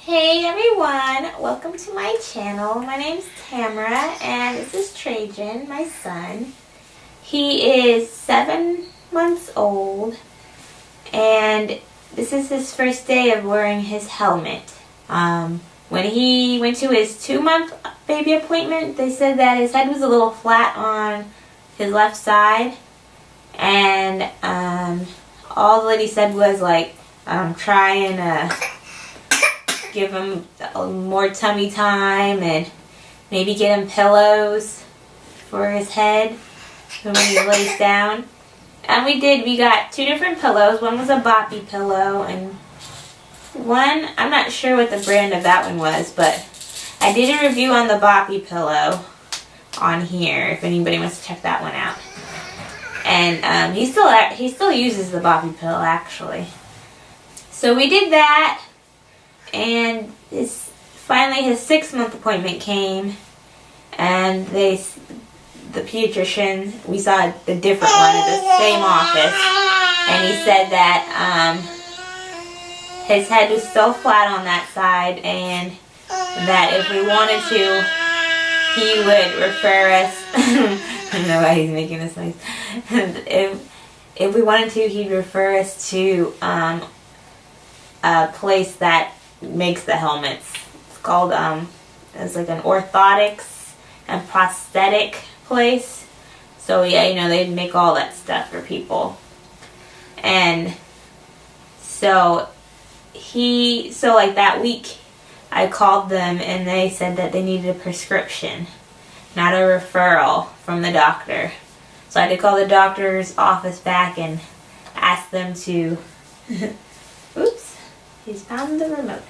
Hey everyone, welcome to my channel. My name's Tamara and this is Trajan, my son. He is 7 months old and this is his first day of wearing his helmet. When he went to his 2-month baby appointment, they said that his head was a little flat on his left side, and all the lady said was like, try and give him more tummy time and maybe get him pillows for his head when he lays down. And we did. We got 2 different pillows. One was a boppy pillow and one, I'm not sure what the brand of that one was, but I did a review on the boppy pillow on here if anybody wants to check that one out. And he still uses the boppy pillow actually. So we did that. And finally his 6-month appointment came, and the pediatrician, we saw the different one at the same office, and he said that his head was so flat on that side, and that if we wanted to, he would refer us. I don't know why he's making this noise. If we wanted to, he'd refer us to a place that makes the helmets. It's called it's like an orthotics and prosthetic place. So yeah, they make all that stuff for people. And so like that week I called them and they said that they needed a prescription, not a referral from the doctor. So I had to call the doctor's office back and ask them to oops, he's found the remote.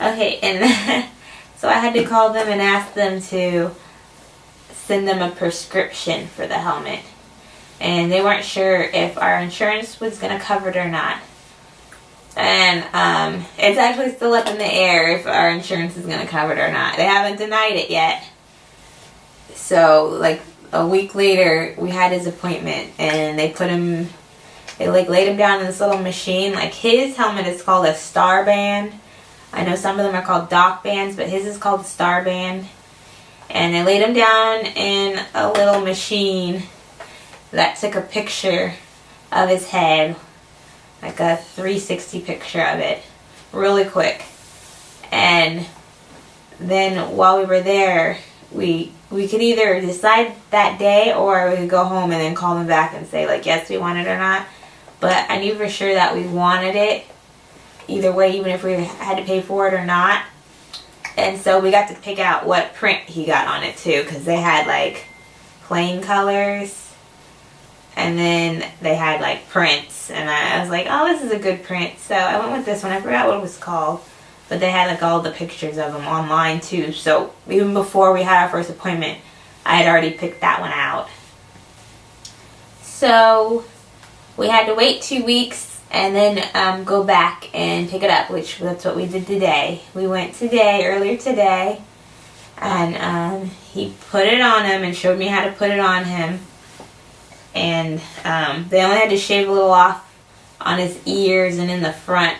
Okay, and so I had to call them and ask them to send them a prescription for the helmet. And they weren't sure if our insurance was going to cover it or not. And it's actually still up in the air if our insurance is going to cover it or not. They haven't denied it yet. So, like, a week later, we had his appointment, and they laid him down in this little machine. Like, his helmet is called a star band. I know some of them are called dock bands, but his is called a star band. And they laid him down in a little machine that took a picture of his head, like a 360 picture of it, really quick. And then while we were there, we could either decide that day, or we could go home and then call them back and say, like, yes, we want it or not. But I knew for sure that we wanted it either way, even if we had to pay for it or not. And so we got to pick out what print he got on it too, because they had like plain colors and then they had like prints, and I was like, oh, this is a good print, so I went with this one. I forgot what it was called, but they had like all the pictures of them online too. So even before we had our first appointment, I had already picked that one out. So we had to wait 2 weeks and then go back and pick it up, which that's what we did today. We went earlier today, and he put it on him and showed me how to put it on him. And they only had to shave a little off on his ears and in the front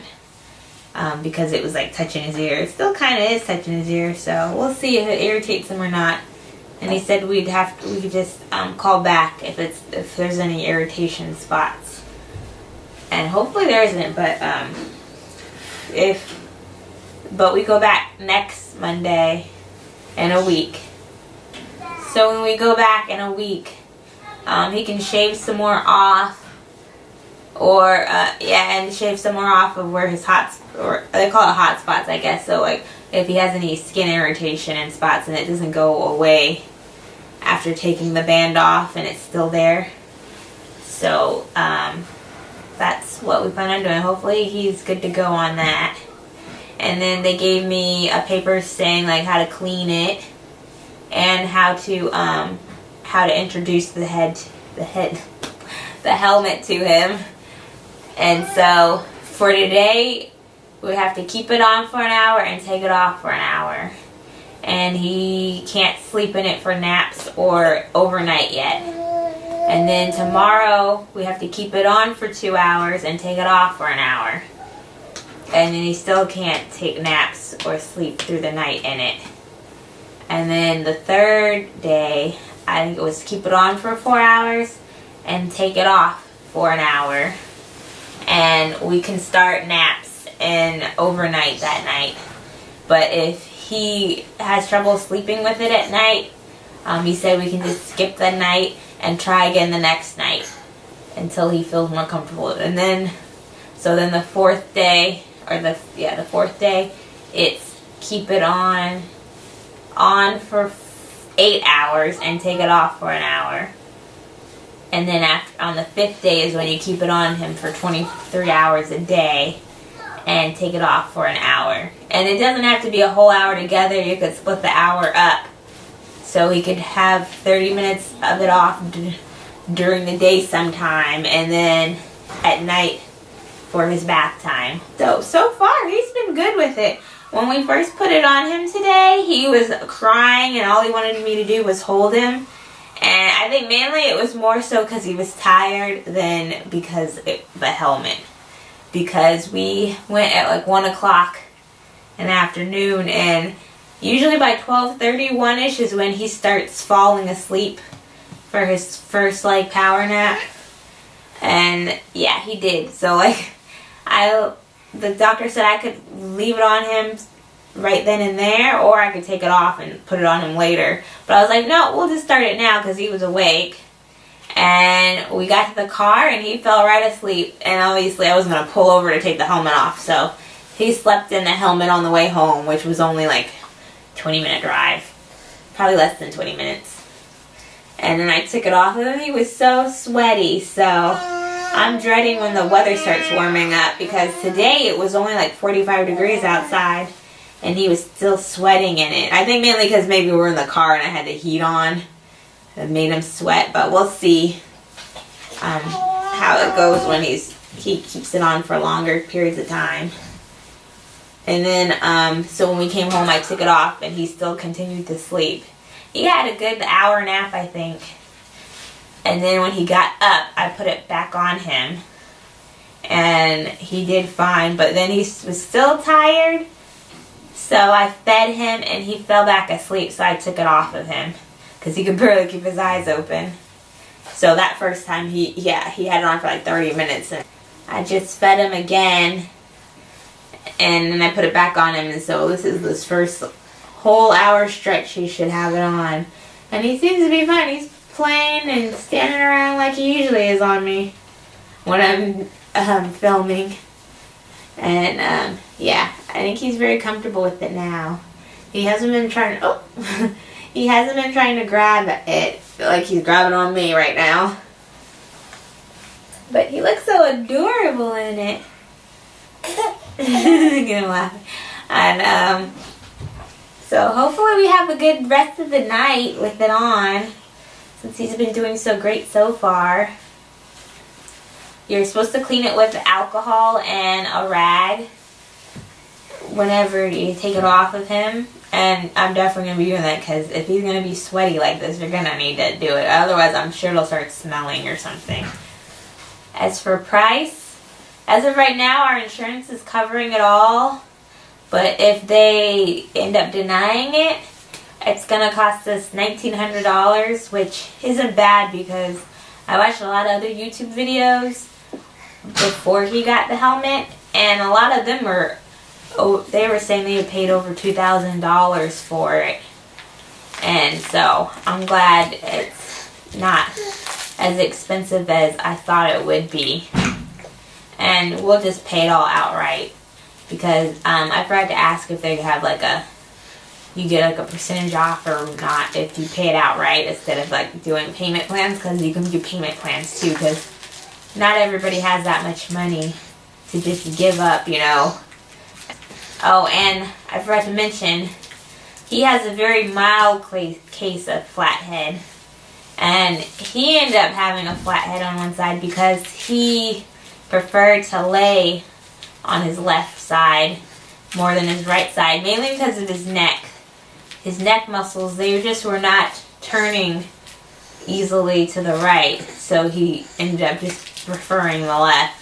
because it was like touching his ear. It still kind of is touching his ear, so we'll see if it irritates him or not. And he said we could just call back if there's any irritation spots. And hopefully there isn't, but we go back next Monday in a week. So when we go back in a week, he can shave some more off, and shave some more off of where his or they call it hot spots, I guess. So like if he has any skin irritation and spots and it doesn't go away after taking the band off and it's still there. So that's what we plan on doing. Hopefully he's good to go on that. And then they gave me a paper saying like how to clean it and how to introduce the helmet to him. And so for today, we have to keep it on for an hour and take it off for an hour. And he can't sleep in it for naps or overnight yet. And then tomorrow, we have to keep it on for 2 hours and take it off for an hour. and then he still can't take naps or sleep through the night in it. And then the third day, I think it was keep it on for 4 hours and take it off for an hour. And we can start naps and overnight that night. But if he has trouble sleeping with it at night, he said we can just skip the night and try again the next night until he feels more comfortable. And then, so then the fourth day, the fourth day, it's keep it on for 8 hours and take it off for an hour. And then on the 5th day is when you keep it on him for 23 hours a day and take it off for an hour. And it doesn't have to be a whole hour together. You could split the hour up. So he could have 30 minutes of it off during the day sometime, and then at night for his bath time. So far, he's been good with it. When we first put it on him today, he was crying, and all he wanted me to do was hold him. And I think mainly it was more so because he was tired than because the helmet. Because we went at like 1 o'clock in the afternoon, and usually by 12:30, 1-ish is when he starts falling asleep for his first like power nap. And yeah, he did. So like, the doctor said I could leave it on him right then and there, or I could take it off and put it on him later. But I was like, no, we'll just start it now because he was awake. And we got to the car and he fell right asleep. And obviously I wasn't going to pull over to take the helmet off. So he slept in the helmet on the way home, which was only like 20-minute drive. Probably less than 20 minutes. And then I took it off of him. He was so sweaty. So I'm dreading when the weather starts warming up, because today it was only like 45 degrees outside and he was still sweating in it. I think mainly because maybe we were in the car and I had the heat on. It made him sweat, but we'll see how it goes when he keeps it on for longer periods of time. And then, so when we came home, I took it off and he still continued to sleep. He had a good hour nap, I think. And then when he got up, I put it back on him. And he did fine, but then he was still tired. So I fed him and he fell back asleep, so I took it off of him, because he could barely keep his eyes open. So that first time, he had it on for like 30 minutes. And I just fed him again, and then I put it back on him. And so this first whole hour stretch he should have it on. And he seems to be fine. He's playing and standing around like he usually is on me when I'm filming. And yeah, I think he's very comfortable with it now. He hasn't been trying to grab it like he's grabbing on me right now. But he looks so adorable in it. I'm gonna laugh. And so hopefully we have a good rest of the night with it on, since he's been doing so great so far. You're supposed to clean it with alcohol and a rag whenever you take it off of him. And I'm definitely going to be doing that, because if he's going to be sweaty like this, you're going to need to do it. Otherwise, I'm sure it'll start smelling or something. As for price, as of right now, our insurance is covering it all. But if they end up denying it, it's going to cost us $1,900, which isn't bad, because I watched a lot of other YouTube videos before he got the helmet, and a lot of them they were saying they had paid over $2,000 for it. And so I'm glad it's not as expensive as I thought it would be. And we'll just pay it all outright, because I forgot to ask if they have like you get like a percentage off or not if you pay it outright instead of like doing payment plans, because you can do payment plans too, because not everybody has that much money to just give up, you know. Oh, and I forgot to mention, he has a very mild case of flathead. And he ended up having a flathead on one side because he preferred to lay on his left side more than his right side, mainly because of his neck. His neck muscles, they just were not turning easily to the right, so he ended up just preferring the left.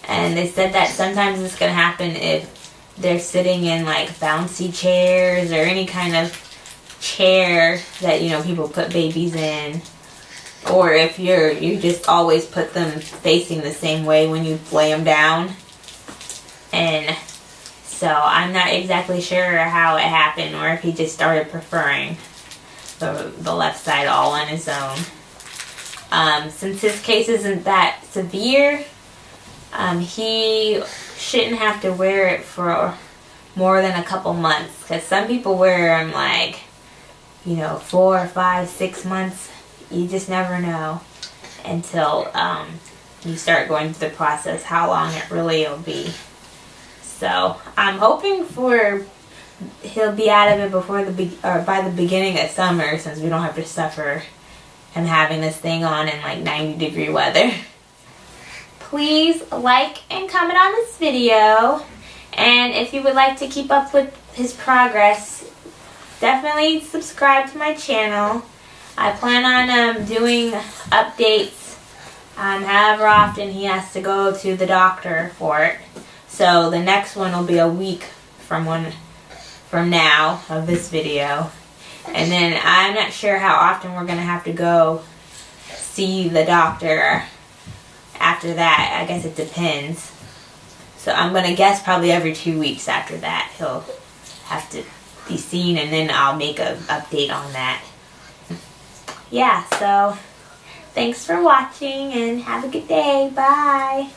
And they said that sometimes it's going to happen if they're sitting in like bouncy chairs or any kind of chair that, you know, people put babies in. Or if you just always put them facing the same way when you lay them down. And so I'm not exactly sure how it happened, or if he just started preferring the left side all on his own. Since his case isn't that severe, he shouldn't have to wear it for more than a couple months, because some people wear them like, you know, 4, 5, 6 months. You just never know until you start going through the process how long it really will be. So I'm hoping he'll be out of it by the beginning of summer, since we don't have to suffer him having this thing on in like 90-degree weather. Please like and comment on this video, and if you would like to keep up with his progress, definitely subscribe to my channel. I plan on doing updates however often he has to go to the doctor for it. So the next one will be a week from now of this video. And then I'm not sure how often we're going to have to go see the doctor after that. I guess it depends. So I'm going to guess probably every 2 weeks after that he'll have to be seen, and then I'll make an update on that. Yeah, so thanks for watching and have a good day. Bye.